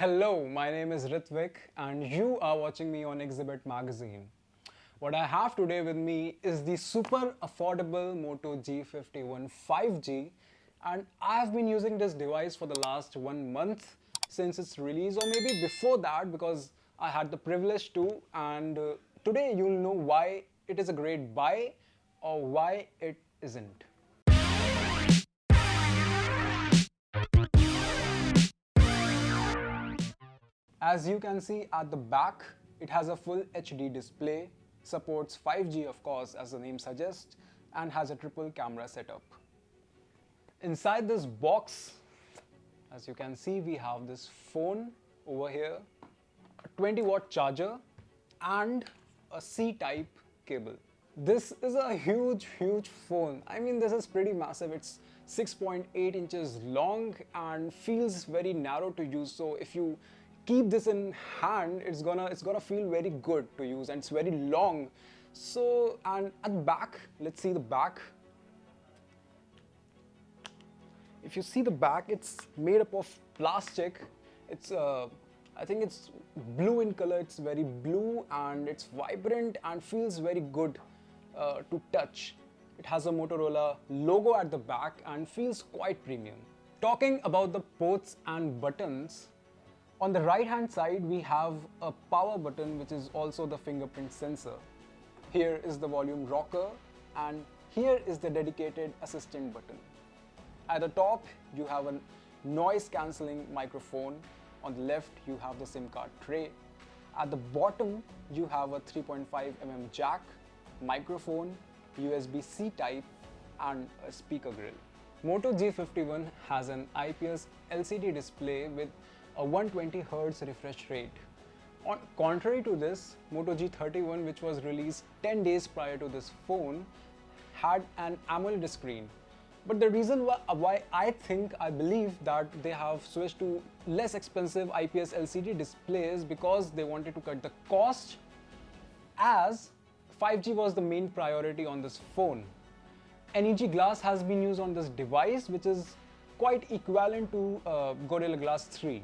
Hello, my name is Ritvik and you are watching me on Exhibit magazine. What I have today with me is the super affordable Moto G51 5G, and I have been using this device for the last 1 month since its release, or maybe before that, because I had the privilege to, and today you'll know why it is a great buy or why it isn't. As you can see at the back, it has a full HD display, supports 5G of course as the name suggests, and has a triple camera setup. Inside this box, as you can see, we have this phone over here, a 20-watt charger, and a C-type cable. This is a huge phone. I mean, this is pretty massive. It's 6.8 inches long and feels very narrow to use. So if you keep this in hand, it's gonna feel very good to use, and it's very long. So, and at the back, let's see the back. If you see the back, it's made up of plastic. It's I think it's blue in color. It's very blue and it's vibrant and feels very good to touch. It has a Motorola logo at the back and feels quite premium. Talking about the ports and buttons, on the right hand side we have a power button which is also the fingerprint sensor. Here is the volume rocker and here is the dedicated assistant button. At the top you have a noise cancelling microphone. On the left you have the SIM card tray. At the bottom you have a 3.5mm jack, microphone, USB-C type and a speaker grill. Moto G51 has an IPS LCD display with a 120Hz refresh rate. Contrary to this, Moto G31, which was released 10 days prior to this phone, had an AMOLED screen. But the reason why I believe that they have switched to less expensive IPS LCD displays because they wanted to cut the cost, as 5G was the main priority on this phone. NEG glass has been used on this device, which is quite equivalent to Gorilla Glass 3.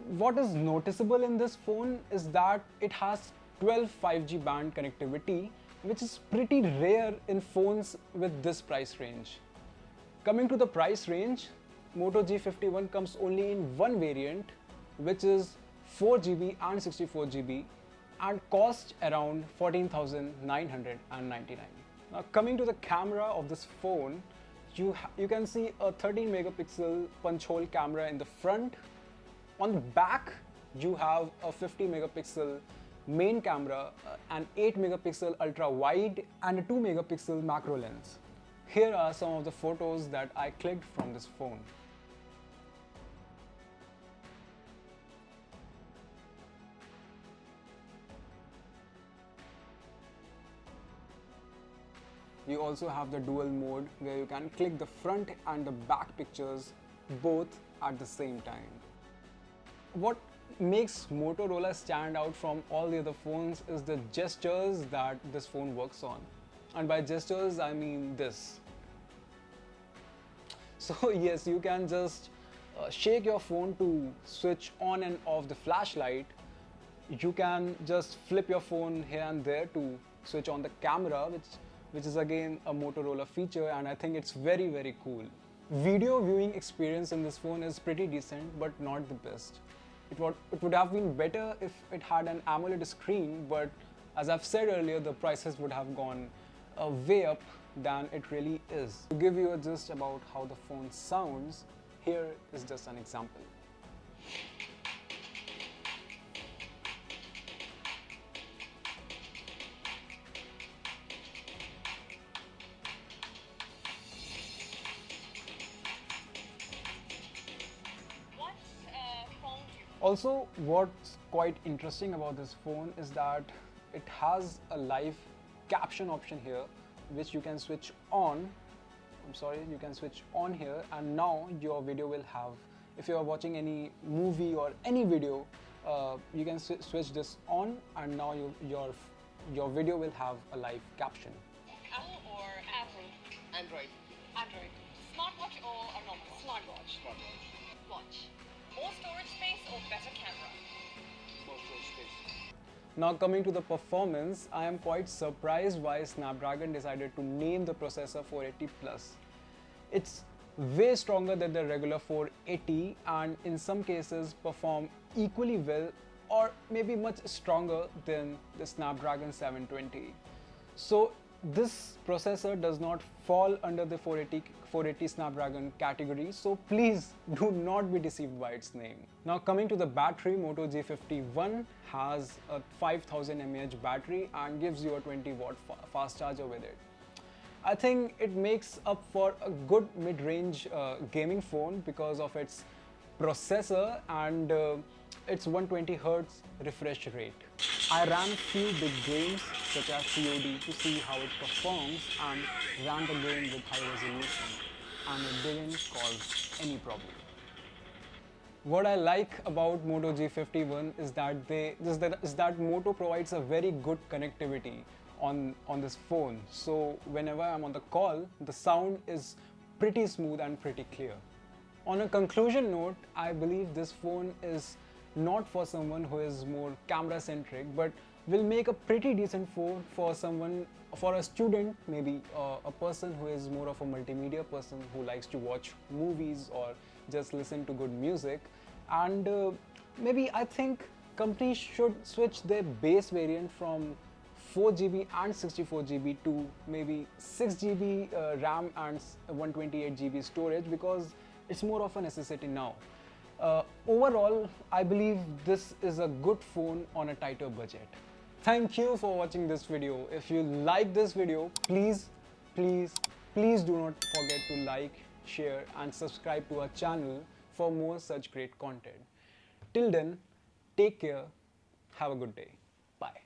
What is noticeable in this phone is that it has 12 5G band connectivity, which is pretty rare in phones with this price range. Coming to the price range, Moto G51 comes only in one variant, which is 4GB and 64GB, and costs around 14,999. Now coming to the camera of this phone, you can see a 13 megapixel punch hole camera in the front. On the back you have a 50 megapixel main camera, an 8 megapixel ultra wide and a 2 megapixel macro lens. Here are some of the photos that I clicked from this phone. You also have the dual mode where you can click the front and the back pictures both at the same time. What makes Motorola stand out from all the other phones is the gestures that this phone works on. And by gestures I mean this. So yes, you can just shake your phone to switch on and off the flashlight. You can just flip your phone here and there to switch on the camera, which is again a Motorola feature, and I think it's very cool. Video viewing experience in this phone is pretty decent, but not the best. It would have been better if it had an AMOLED screen, but as I've said earlier, the prices would have gone way up than it really is. To give you a gist about how the phone sounds, here is just an example. Also, what's quite interesting about this phone is that it has a live caption option here, which you can switch on. You can switch on here, and now your video will have, if you are watching any movie or any video, you can switch this on, and now your video will have a live caption. Apple or Apple? Android. Android. Smartwatch or a normal? Smartwatch. Watch. More storage space Now coming to the performance, I am quite surprised why Snapdragon decided to name the processor 480 Plus. It's way stronger than the regular 480 and in some cases perform equally well or maybe much stronger than the Snapdragon 720. So this processor does not fall under the 480 Snapdragon category, so please do not be deceived by its name. Now coming to the battery, Moto G51 has a 5000 mAh battery and gives you a 20-watt fast charger with it. I think it makes up for a good mid-range gaming phone because of its processor and its 120Hz refresh rate. I ran few big games such as COD to see how it performs and ran the game with high resolution and it didn't cause any problem. What I like about Moto G51 is that Moto provides a very good connectivity on this phone. So whenever I'm on the call, the sound is pretty smooth and pretty clear. On a conclusion note, I believe this phone is not for someone who is more camera centric, but will make a pretty decent phone for a student, maybe a person who is more of a multimedia person who likes to watch movies or just listen to good music. And maybe I think companies should switch their base variant from 4GB and 64GB to maybe 6GB RAM and 128GB storage because it's more of a necessity now. Overall, I believe this is a good phone on a tighter budget. Thank you for watching this video. If you like this video, please do not forget to like, share and subscribe to our channel for more such great content. Till then, take care, have a good day. Bye.